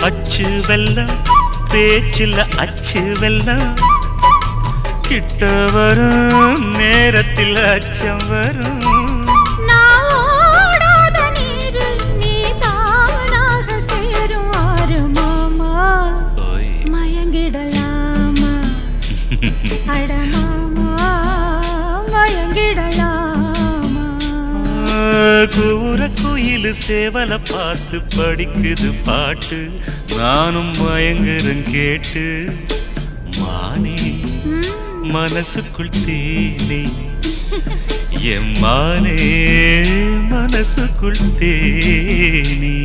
அச்சு வெல்லம் பேச்சில் அச்சு வெல்லம் கிட்ட வரும் நேரத்தில் அச்சம் வரும் கூற குயிலு சேவல பார்த்து படிக்குது பாட்டு நானும் மயங்குறேன் கேட்டு மானே மனசுக்குள் தேனே என் மானே மனசுக்குள் தேனே